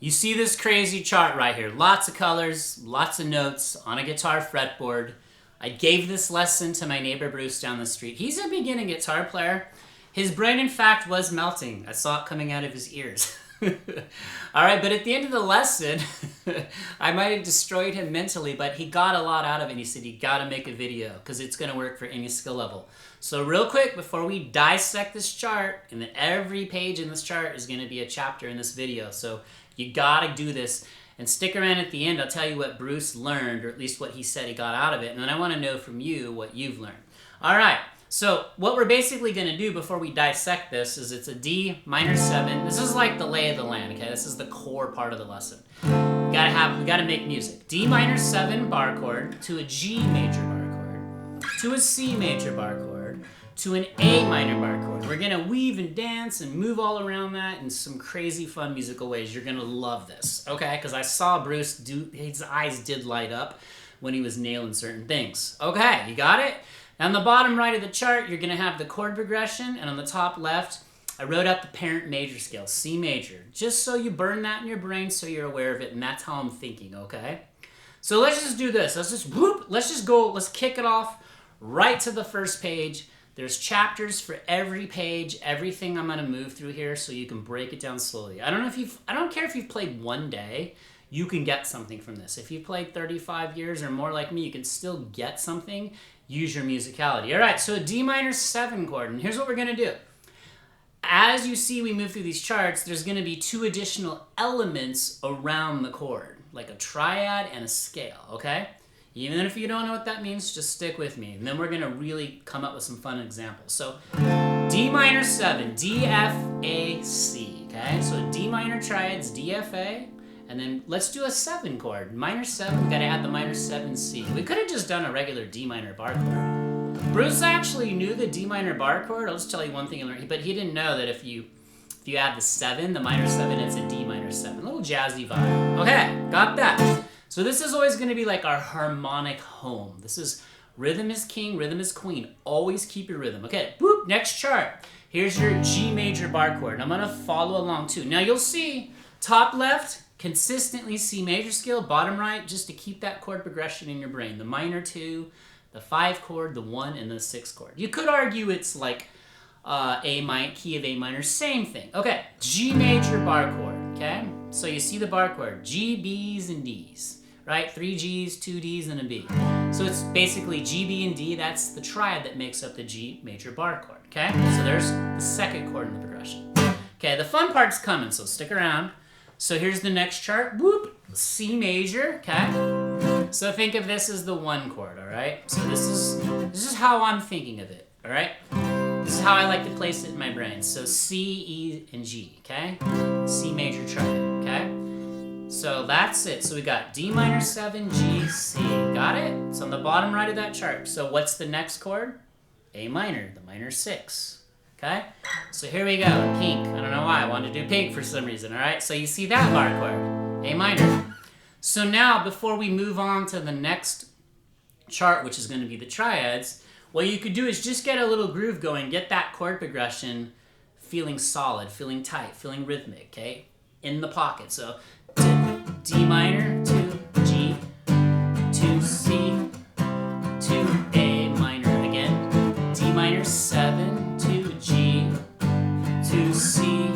You see this crazy chart right here. Lots of colors, lots of notes on a guitar fretboard. I gave this lesson to my neighbor Bruce down the street. He's a beginning guitar player. His brain, in fact, was melting. I saw it coming out of his ears. All right, but at the end of the lesson, I might have destroyed him mentally, but he got a lot out of it. And he said, you got to make a video because it's going to work for any skill level. So real quick, before we dissect this chart, and then every page in this chart is going to be a chapter in this video. So you got to do this. And stick around at the end. I'll tell you what Bruce learned, or at least what he said he got out of it. And then I want to know from you what you've learned. All right. So what we're basically going to do before we dissect this is it's a D minor 7. This is like the lay of the land, okay? This is the core part of the lesson. We gotta make music. D minor 7 bar chord to a G major bar chord to a C major bar chord to an A minor bar chord. We're gonna weave and dance and move all around that in some crazy fun musical ways. You're gonna love this, okay? Because I saw Bruce his eyes did light up when he was nailing certain things. Okay, you got it? On the bottom right of the chart, you're going to have the chord progression, and on the top left, I wrote out the parent major scale, C major, just so you burn that in your brain so you're aware of it, and that's how I'm thinking, okay? So let's just do this. Let's just kick it off right to the first page. There's chapters for every page, everything I'm going to move through here so you can break it down slowly. I don't care if you've played one day, you can get something from this. If you've played 35 years or more like me, you can still get something. Use your musicality. All right, so a D minor 7 chord, and here's what we're gonna do. As you see we move through these charts, there's gonna be 2 additional elements around the chord, like a triad and a scale, okay? Even if you don't know what that means, just stick with me, and then we're gonna really come up with some fun examples. So D minor 7, D, F, A, C, okay? So D minor triads, D, F, A, and then let's do a 7 chord. Minor 7, we gotta add the minor 7 C. We could have just done a regular D minor bar chord. Bruce actually knew the D minor bar chord. I'll just tell you one thing, but he didn't know that if you add the 7, the minor 7, it's a D minor 7. A little jazzy vibe. Okay, got that. So this is always gonna be like our harmonic home. This is rhythm is king, rhythm is queen. Always keep your rhythm. Okay, boop, next chart. Here's your G major bar chord. I'm gonna follow along too. Now you'll see, top left, consistently C major scale, bottom right, just to keep that chord progression in your brain. The minor 2, the 5 chord, the 1, and the 6 chord. You could argue it's like key of A minor, same thing. Okay, G major bar chord, okay? So you see the bar chord, G, B's, and D's, right? 3 G's, 2 D's, and a B. So it's basically G, B, and D. That's the triad that makes up the G major bar chord, okay? So there's the 2nd chord in the progression. Okay, the fun part's coming, so stick around. So here's the next chart, whoop, C major, okay? So think of this as the 1 chord, all right? So this is how I'm thinking of it, all right? This is how I like to place it in my brain. So C, E, and G, okay? C major triad, okay? So that's it. So we got D minor 7, G, C, got it? It's on the bottom right of that chart. So what's the next chord? A minor, the minor 6. Okay? So here we go, pink. I don't know why, I wanted to do pink for some reason, all right? So you see that bar chord, A minor. So now, before we move on to the next chart, which is going to be the triads, what you could do is just get a little groove going, get that chord progression feeling solid, feeling tight, feeling rhythmic, okay? In the pocket. So D minor to G to C to A minor again, D minor 7, G to C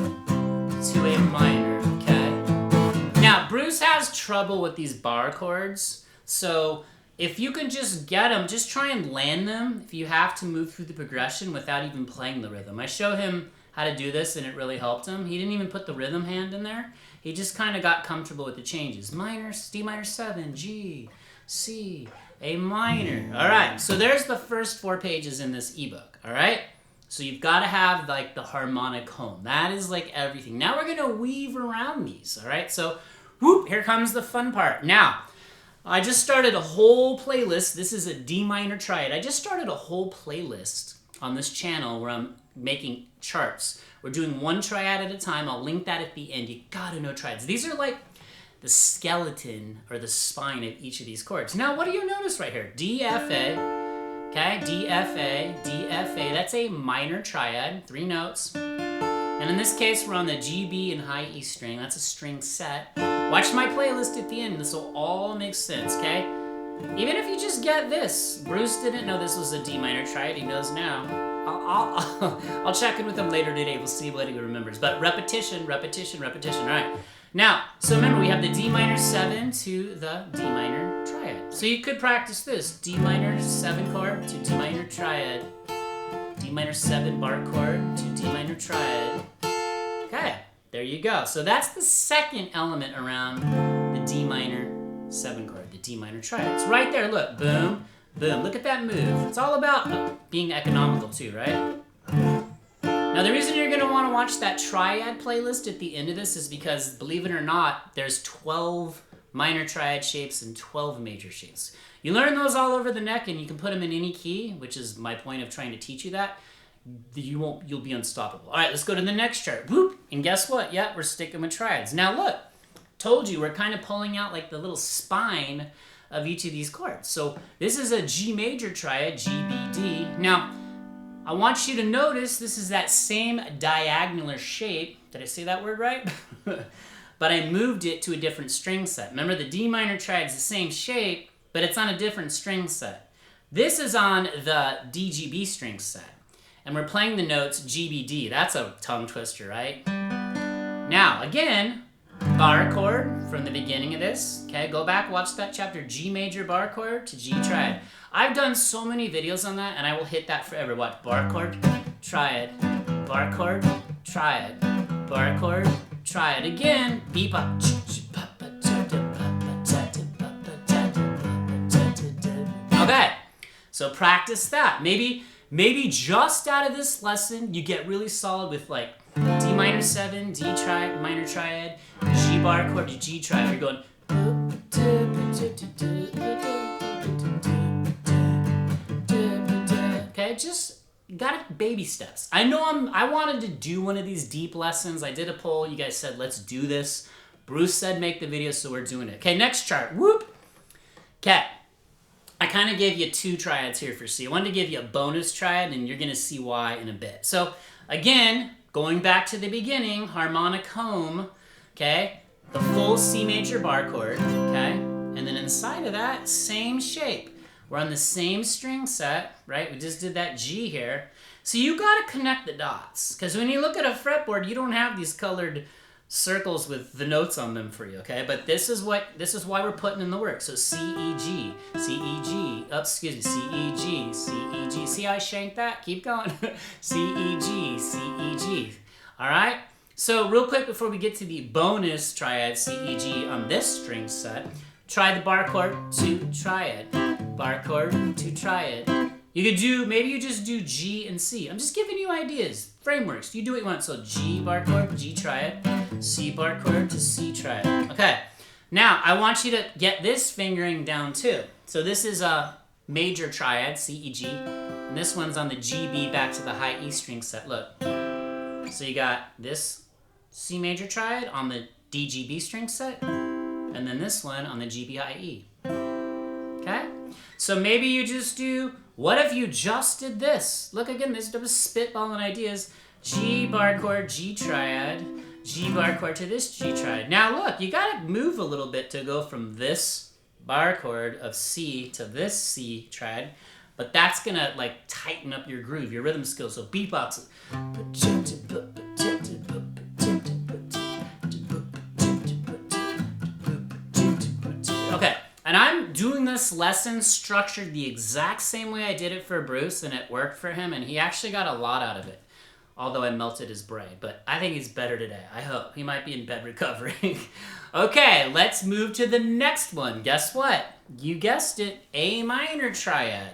to A minor, okay? Now, Bruce has trouble with these bar chords, so if you can just get them, just try and land them if you have to move through the progression without even playing the rhythm. I show him how to do this and it really helped him. He didn't even put the rhythm hand in there. He just kind of got comfortable with the changes. Minor, D minor 7, G, C, A minor. All right, so there's the first 4 pages in this ebook, all right? So you've got to have like the harmonic home. That is like everything. Now we're going to weave around these, all right? So whoop, here comes the fun part. Now, I just started a whole playlist. This is a D minor triad. I just started a whole playlist on this channel where I'm making charts. We're doing 1 triad at a time. I'll link that at the end. You got to know triads. These are like the skeleton or the spine of each of these chords. Now, what do you notice right here? D, F, A. Okay, D, F, A, D, F, A. That's a minor triad, 3 notes. And in this case, we're on the G, B, and high E string. That's a string set. Watch my playlist at the end. This will all make sense, okay? Even if you just get this. Bruce didn't know this was a D minor triad. He knows now. I'll check in with him later today. We'll see what he remembers. But repetition, repetition, repetition. All right. Now, so remember, we have the D minor 7 to the D minor triad. So you could practice this. D minor 7 chord to D minor triad. D minor 7 bar chord to D minor triad. Okay, there you go. So that's the second element around the D minor 7 chord, the D minor triad. It's right there, look, boom, boom. Look at that move. It's all about being economical too, right? Now the reason you're gonna wanna watch that triad playlist at the end of this is because, believe it or not, there's 12 minor triad shapes and 12 major shapes. You learn those all over the neck and you can put them in any key, which is my point of trying to teach you that. You'll be unstoppable. All right, let's go to the next chart. Whoop, and guess what? Yeah, we're sticking with triads. Now look, told you we're kind of pulling out like the little spine of each of these chords. So this is a G major triad, G, B, D. Now, I want you to notice this is that same diagonal shape. Did I say that word right? But I moved it to a different string set. Remember, the D minor triad's the same shape, but it's on a different string set. This is on the DGB string set. And we're playing the notes GBD. That's a tongue twister, right? Now, again, bar chord from the beginning of this. Okay, go back, watch that chapter, G major bar chord to G triad. I've done so many videos on that, and I will hit that forever. Watch, bar chord, triad, bar chord, triad, bar chord, triad. Again, beep up. Okay, so practice that. Maybe just out of this lesson, you get really solid with like D minor 7, D triad, minor triad, G bar chord to G triad. You're going. Okay, just got baby steps. I know I wanted to do one of these deep lessons. I did a poll. You guys said, let's do this. Bruce said, make the video, so we're doing it. Okay, next chart. Whoop. Okay. I kind of gave you 2 triads here for C. I wanted to give you a bonus triad, and you're going to see why in a bit. So, again, going back to the beginning, harmonic home, okay? The full C major bar chord, okay? And then inside of that, same shape. We're on the same string set, right? We just did that G here. So you got to connect the dots, because when you look at a fretboard, you don't have these colored circles with the notes on them for you, okay? But this is why we're putting in the work. So C, E, G, C, E, G, C, E, G, C, E, G. See how I shanked that? Keep going. C, E, G, C, E, G. All right? So real quick before we get to the bonus triad, C, E, G on this string set, try the bar chord to triad, bar chord to triad. You could do, maybe you just do G and C. I'm just giving you ideas, frameworks. You do what you want. So G bar chord, G triad, C bar chord to C triad. Okay, now I want you to get this fingering down too. So this is a major triad, C, E, G, and this one's on the G, B back to the high E string set. Look, so you got this C major triad on the D, G, B string set, and then this one on the G, B, high E. Okay, so maybe you just do, what if you just did this? Look again, this was spitballing ideas. G bar chord, G triad, G bar chord to this G triad. Now look, you gotta move a little bit to go from this bar chord of C to this C triad, but that's gonna like tighten up your groove, your rhythm skills. So beatbox. Okay. And I'm doing this lesson structured the exact same way I did it for Bruce, and it worked for him, and he actually got a lot out of it, although I melted his brain. But I think he's better today. I hope. He might be in bed recovering. Okay, let's move to the next one. Guess what? You guessed it, A minor triad.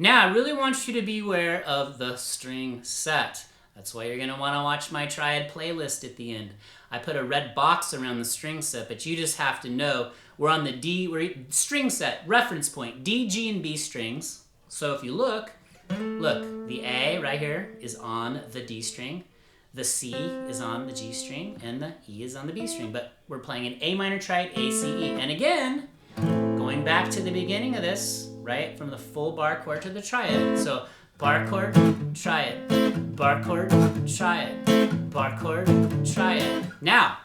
Now, I really want you to be aware of the string set. That's why you're going to want to watch my triad playlist at the end. I put a red box around the string set, but you just have to know we're on the D, string set, reference point, D, G, and B strings. So if you look, the A right here is on the D string, the C is on the G string, and the E is on the B string. But we're playing an A minor triad, A, C, E. And again, going back to the beginning of this, right, from the full bar chord to the triad. So bar chord, triad, bar chord, triad, bar chord, triad. Now,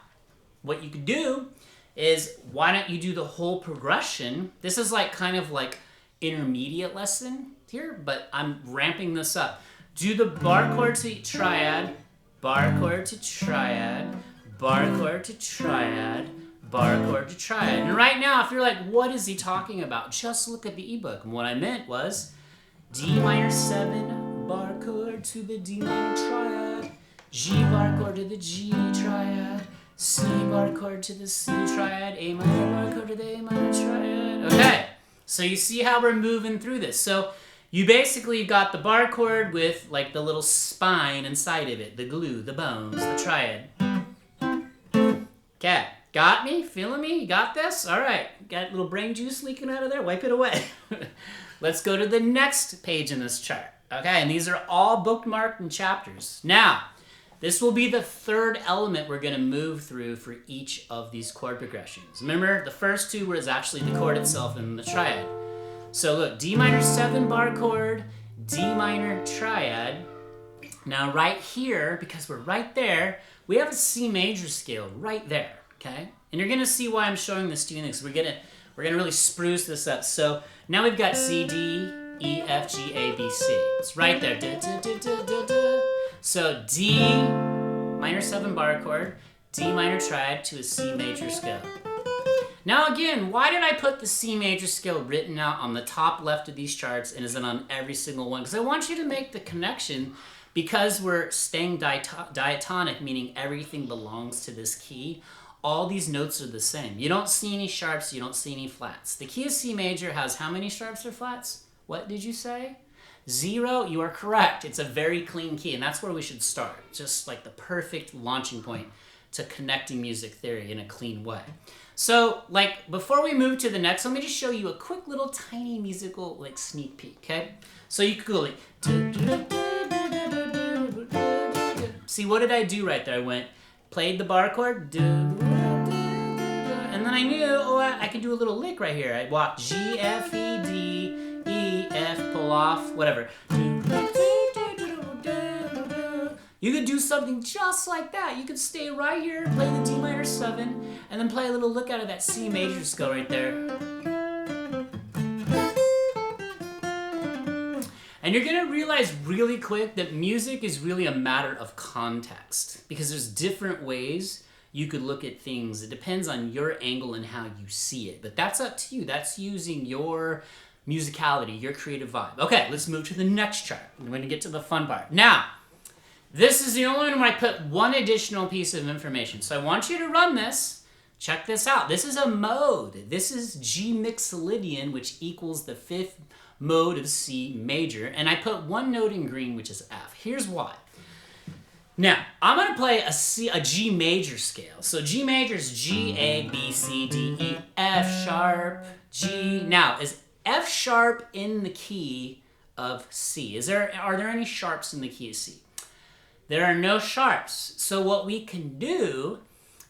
what you could do is, why don't you do the whole progression? This is like kind of like intermediate lesson here, but I'm ramping this up. Do the bar chord to triad, bar chord to triad, bar chord to triad, bar chord to triad. And right now, if you're like, what is he talking about? Just look at the ebook. And what I meant was D minor 7, bar chord to the D minor triad, G bar chord to the G triad, C bar chord to the C triad, A minor bar chord to the A minor triad. Okay, so you see how we're moving through this. So you basically got the bar chord with like the little spine inside of it, the glue, the bones, the triad. Okay, got me? Feeling me? You got this? All right, got a little brain juice leaking out of there? Wipe it away. Let's go to the next page in this chart. Okay, and these are all bookmarked in chapters. Now, this will be the third element we're going to move through for each of these chord progressions. Remember, the first two was actually the chord itself and the triad. So look, D minor 7 bar chord, D minor triad. Now right here, because we're right there, we have a C major scale right there, okay? And you're going to see why I'm showing this to you next. We're going to really spruce this up. So now we've got C, D, E, F, G, A, B, C. It's right there. Da, da, da, da, da, da. So D minor 7 bar chord, D minor triad to a C major scale. Now again, why did I put the C major scale written out on the top left of these charts and isn't on every single one? Because I want you to make the connection, because we're staying diatonic, meaning everything belongs to this key. All these notes are the same. You don't see any sharps, you don't see any flats. The key of C major has how many sharps or flats? What did you say? 0, you are correct. It's a very clean key, and that's where we should start. Just like the perfect launching point to connecting music theory in a clean way. So, like, before we move to the next, let me just show you a quick little tiny musical, like, sneak peek, okay? So you could go like, see, what did I do right there? I went, played the bar chord, and then I knew, oh, I could do a little lick right here. I walked G, F, E, D, E, F, pull off, whatever. You could do something just like that. You could stay right here, play the D minor 7, and then play a little lick out of that C major scale right there. And you're gonna realize really quick that music is really a matter of context, because there's different ways you could look at things. It depends on your angle and how you see it, but that's up to you. That's using your musicality, your creative vibe. Okay, let's move to the next chart. We're gonna get to the fun part. Now, this is the only one where I put one additional piece of information. So I want you to run this. Check this out. This is a mode. This is MIxolydian, which equals the 5th mode of C major. And I put one note in green, which is F. Here's why. Now, I'm going to play a G major scale. So G major is G, A, B, C, D, E, F sharp, G. Now, is F sharp in the key of C? Are there any sharps in the key of C? There are no sharps. So what we can do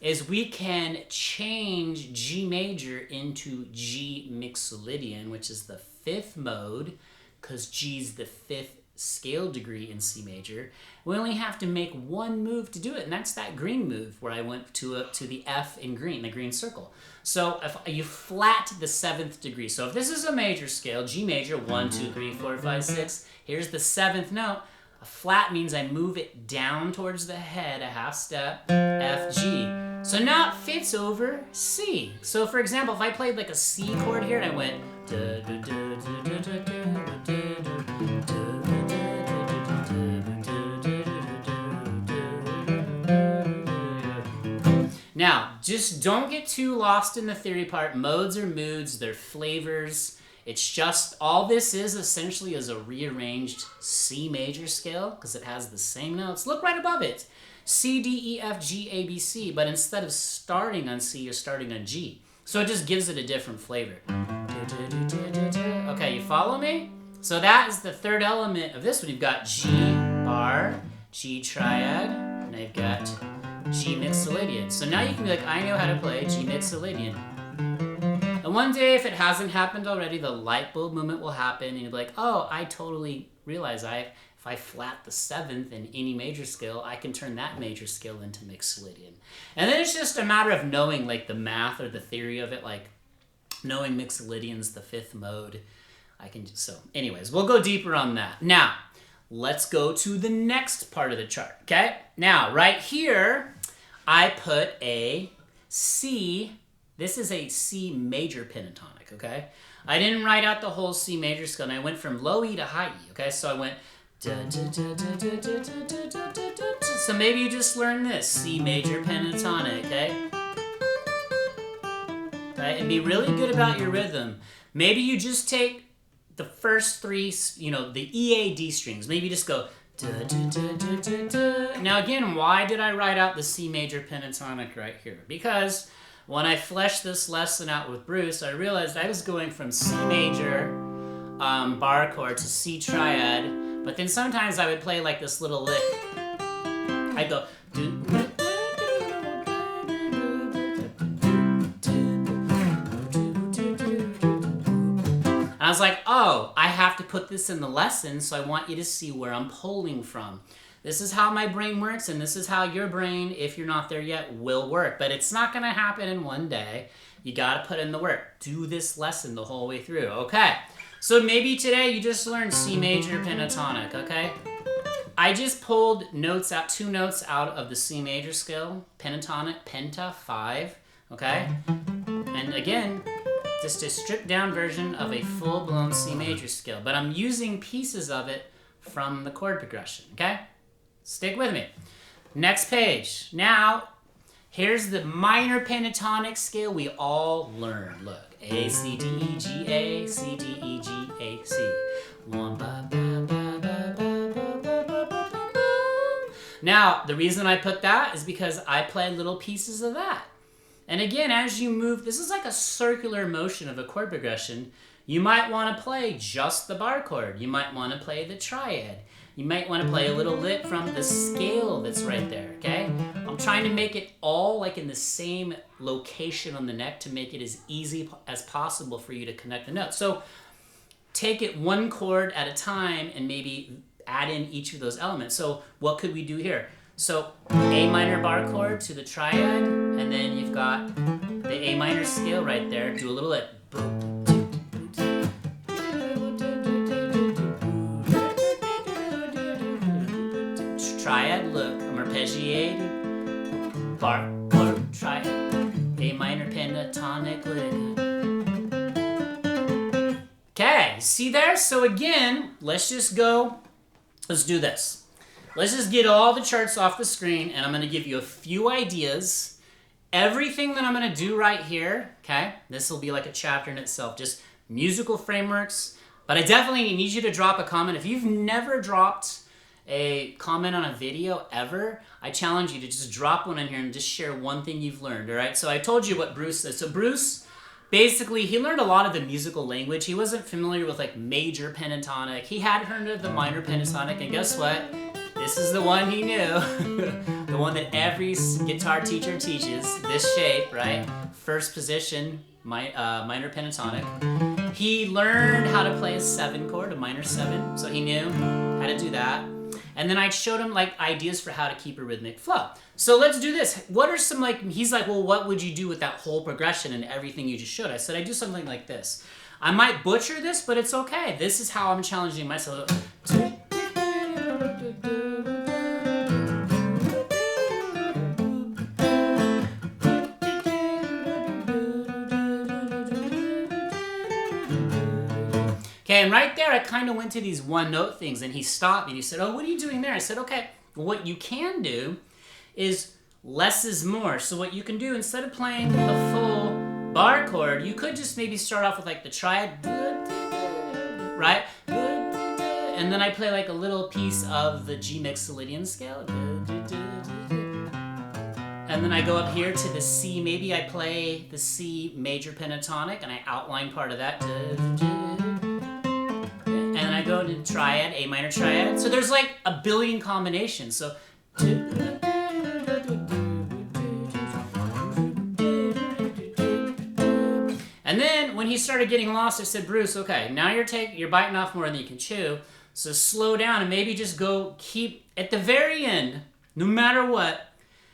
is we can change G major into MIxolydian, which is the 5th mode, because G's the 5th scale degree in C major. We only have to make one move to do it, and that's that green move where I went to the F in green, the green circle. So if you flat the 7th degree, so if this is a major scale, G major, 1, 2, 3, 4, 5, 6, here's the 7th note. A flat means I move it down towards the head a half step, F, G. So now it fits over C. So for example, if I played like a C chord here and I went, now, just don't get too lost in the theory part. Modes are moods, they're flavors. It's just, all this is essentially is a rearranged C major scale, because it has the same notes. Look right above it. C, D, E, F, G, A, B, C. But instead of starting on C, you're starting on G. So it just gives it a different flavor. Okay, you follow me? So that is the third element of this one. You've got G bar, G triad, and I've got G MIxolydian. So now you can be like, I know how to play G MIxolydian. And one day, if it hasn't happened already, the light bulb moment will happen, and you'll be like, oh, I totally realize if I flat the 7th in any major scale, I can turn that major scale into Mixolydian. And then it's just a matter of knowing like the math or the theory of it, like knowing Mixolydian's the 5th mode. So anyways, we'll go deeper on that. Now, let's go to the next part of the chart, okay? Now, right here, I put a C. This is a C major pentatonic, okay? I didn't write out the whole C major scale, and I went from low E to high E, okay? So I went... So maybe you just learn this, C major pentatonic, okay? Okay, and be really good about your rhythm. Maybe you just take the first 3, you know, the E, A, D strings. Maybe you just go... Now again, why did I write out the C major pentatonic right here? Because when I fleshed this lesson out with Bruce, I realized I was going from C major bar chord to C triad, but then sometimes I would play like this little lick. I'd go... I was like, oh, I have to put this in the lesson, so I want you to see where I'm pulling from. This is how my brain works, and this is how your brain, if you're not there yet, will work. But it's not going to happen in one day. You got to put in the work. Do this lesson the whole way through. Okay, so maybe today you just learned C major pentatonic, okay? I just pulled notes out, 2 notes out of the C major scale, pentatonic, penta, 5, okay? And again, just a stripped down version of a full-blown C major scale, but I'm using pieces of it from the chord progression, okay? Stick with me. Next page. Now, here's the minor pentatonic scale we all learned. Look, A, C, D, E, G, A, C, D, E, G, A, C. 1, ba, ba, ba, ba, ba, ba, ba, ba, ba, ba. Now, the reason I put that is because I play little pieces of that. And again, as you move, this is like a circular motion of a chord progression. You might want to play just the bar chord. You might want to play the triad. You might want to play a little lick from the scale that's right there, okay? I'm trying to make it all like in the same location on the neck to make it as easy as possible for you to connect the notes. So take it 1 chord at a time and maybe add in each of those elements. So what could we do here? So A minor bar chord to the triad, and then you've got the A minor scale right there. Do a little lick. Triad, look, I'm arpeggiated. Bar chord, triad, A minor pentatonic lick. Okay, see there? So again, let's just go. Let's do this. Let's just get all the charts off the screen, and I'm going to give you a few ideas. Everything that I'm going to do right here, okay, this will be like a chapter in itself, just musical frameworks. But I definitely need you to drop a comment. If you've never dropped a comment on a video ever, I challenge you to just drop one in here and just share one thing you've learned, all right? So I told you what Bruce said. So Bruce, basically, he learned a lot of the musical language. He wasn't familiar with like major pentatonic. He had heard of the minor pentatonic, and guess what? This is the one he knew. The one that every guitar teacher teaches. This shape, right? First position, minor pentatonic. He learned how to play a 7 chord, a minor 7, so he knew how to do that. And then I showed him like ideas for how to keep a rhythmic flow. So let's do this. What are some he's like, well, what would you do with that whole progression and everything you just showed? I said, I do something like this. I might butcher this, but it's okay. This is how I'm challenging myself. Okay, and right there, I kind of went to these one-note things, and he stopped me, and he said, oh, what are you doing there? I said, okay, well, what you can do is less is more. So what you can do, instead of playing the full bar chord, you could just maybe start off with like the triad, right? And then I play like a little piece of the G Mixolydian scale. And then I go up here to the C. Maybe I play the C major pentatonic, and I outline part of that. And then I go to triad, A minor triad. So there's like a billion combinations. So And then when he started getting lost, I said, Bruce, okay, now you're biting off more than you can chew. So slow down and maybe just keep at the very end, no matter what.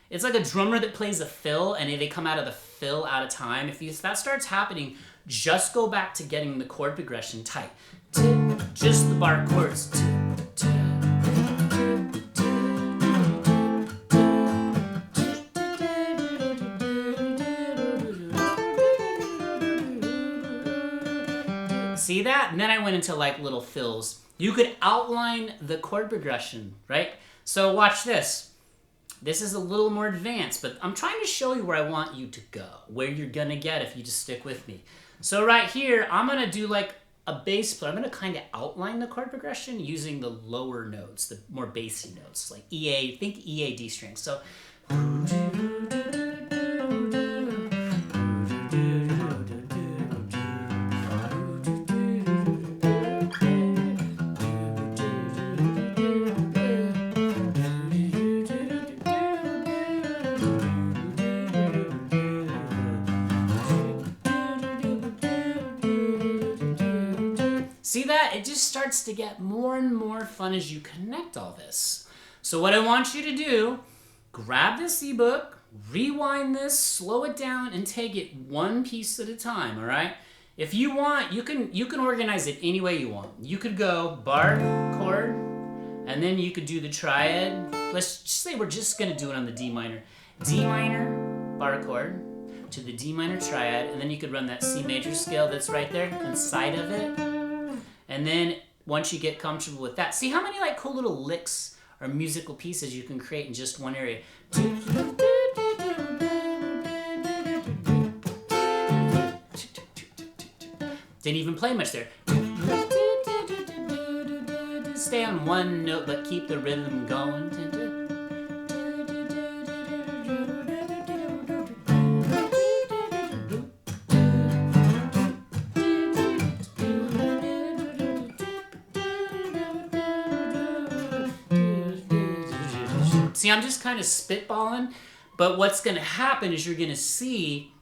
It's like a drummer that plays a fill and they come out of the fill out of time. If that starts happening, just go back to getting the chord progression tight. Just the bar chords. See that? And then I went into like little fills. You could outline the chord progression, right? So watch this. This is a little more advanced, but I'm trying to show you where I want you to go, where you're gonna get if you just stick with me. So right here, I'm gonna do like a bass player. I'm gonna kind of outline the chord progression using the lower notes, the more bassy notes, like E, think E, A, D string. So. See that? It just starts to get more and more fun as you connect all this. So what I want you to do, grab this ebook, rewind this, slow it down, and take it one piece at a time, all right? If you want, you can organize it any way you want. You could go bar, chord, and then you could do the triad. Let's just say we're just gonna do it on the D minor. D minor, bar chord, to the D minor triad, and then you could run that C major scale that's right there inside of it. And then once you get comfortable with that, see how many like cool little licks or musical pieces you can create in just one area. Didn't even play much there. Stay on one note, but keep the rhythm going. See, I'm just kind of spitballing, but what's going to happen is you're going to see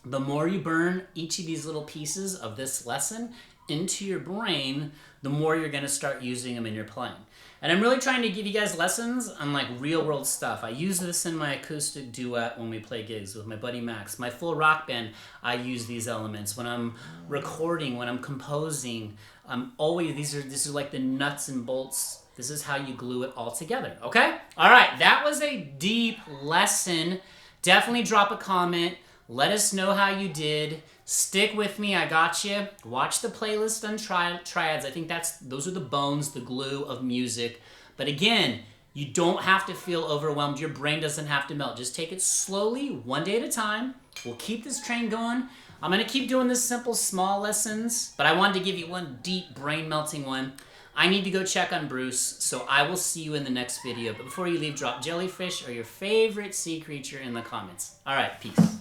the more you burn each of these little pieces of this lesson into your brain, the more you're going to start using them in your playing. And I'm really trying to give you guys lessons on like real world stuff. I use this in my acoustic duet when we play gigs with my buddy Max. My full rock band, I use these elements. When I'm recording, when I'm composing, these are like the nuts and bolts. This is how you glue it all together, okay? All right, that was a deep lesson. Definitely drop a comment. Let us know how you did. Stick with me, I got you. Watch the playlist on triads. I think those are the bones, the glue of music. But again, you don't have to feel overwhelmed. Your brain doesn't have to melt. Just take it slowly, one day at a time. We'll keep this train going. I'm gonna keep doing this simple, small lessons, but I wanted to give you one deep, brain-melting one. I need to go check on Bruce, so I will see you in the next video. But before you leave, drop Jellyfish or your favorite sea creature in the comments. All right, peace.